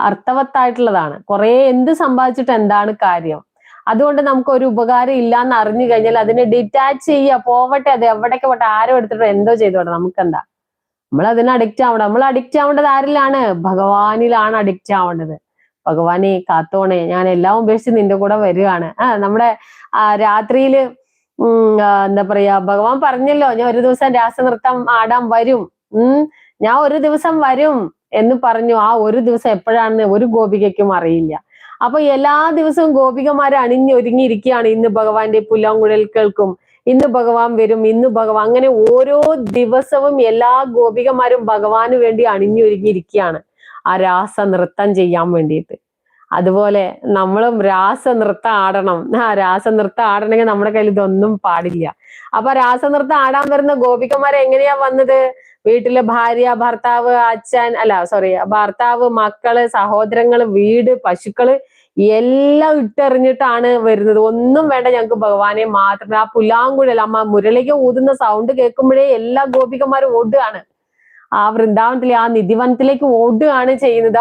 അർത്ഥവത്തായിട്ടുള്ളതാണ്. കുറെ എന്ത് സമ്പാദിച്ചിട്ട് എന്താണ് കാര്യം? അതുകൊണ്ട് നമുക്ക് ഒരു ഉപകാരം ഇല്ലാന്ന് അറിഞ്ഞു കഴിഞ്ഞാൽ അതിനെ ഡിറ്റാച്ച് ചെയ്യുക, പോവട്ടെ, അത് എവിടേക്ക് പോട്ടെ, ആരും എടുത്തിട്ടോ എന്തോ ചെയ്തോട്ടെ, നമുക്കെന്താ? നമ്മൾ അതിന് അഡിക്റ്റ് ആവണം. നമ്മൾ അഡിക്റ്റ് ആവേണ്ടത് ആരിലാണ്? ഭഗവാനിലാണ് അഡിക്റ്റ് ആവേണ്ടത്. ഭഗവാനെ കാത്തോണേ, ഞാൻ എല്ലാം ഉപേക്ഷിച്ച് നിന്റെ കൂടെ വരികയാണ്. നമ്മുടെ രാത്രിയില് എന്താ പറയാ, ഭഗവാൻ പറഞ്ഞല്ലോ, ഞാൻ ഒരു ദിവസം രാസനൃത്തം ആടാൻ വരും, ഞാൻ ഒരു ദിവസം വരും എന്ന് പറഞ്ഞു. ആ ഒരു ദിവസം എപ്പോഴാണെന്ന് ഒരു ഗോപികയ്ക്കും അറിയില്ല. അപ്പൊ എല്ലാ ദിവസവും ഗോപികമാരെ അണിഞ്ഞൊരുങ്ങിയിരിക്കുകയാണ്. ഇന്ന് ഭഗവാന്റെ പുല്ലാങ്കുഴൽ കേൾക്കും, ഇന്ന് ഭഗവാൻ വരും, ഇന്ന് ഭഗവാൻ, അങ്ങനെ ഓരോ ദിവസവും എല്ലാ ഗോപികമാരും ഭഗവാന് വേണ്ടി അണിഞ്ഞൊരുങ്ങിയിരിക്കുകയാണ് ആ രാസനൃത്തം ചെയ്യാൻ വേണ്ടിയിട്ട്. അതുപോലെ നമ്മളും രാസനൃത്തം ആടണം. രാസനൃത്തം ആടണമെങ്കിൽ നമ്മുടെ കയ്യിൽ ഇതൊന്നും പാടില്ല. അപ്പൊ രാസനൃത്തം ആടാൻ വരുന്ന ഗോപികമാരെ എങ്ങനെയാ വന്നത്? വീട്ടിലെ ഭാര്യ, ഭർത്താവ്, അച്ഛൻ, ഭർത്താവ്, മക്കള്, സഹോദരങ്ങള്, വീട്, പശുക്കള് എല്ലാം ഇട്ടെറിഞ്ഞിട്ടാണ് വരുന്നത്. ഒന്നും വേണ്ട, ഞങ്ങൾക്ക് ഭഗവാനെ മാത്രം. ആ പുല്ലാങ്കുഴൽ, അമ്മ മുരളിക ഊതുന്ന സൗണ്ട് കേൾക്കുമ്പോഴേ എല്ലാ ഗോപികമാരും ഓടുകയാണ്. ആ വൃന്ദാവനത്തിലെ ആ നിധിവനത്തിലേക്ക് ഓടുകയാണ് ചെയ്യുന്നത്.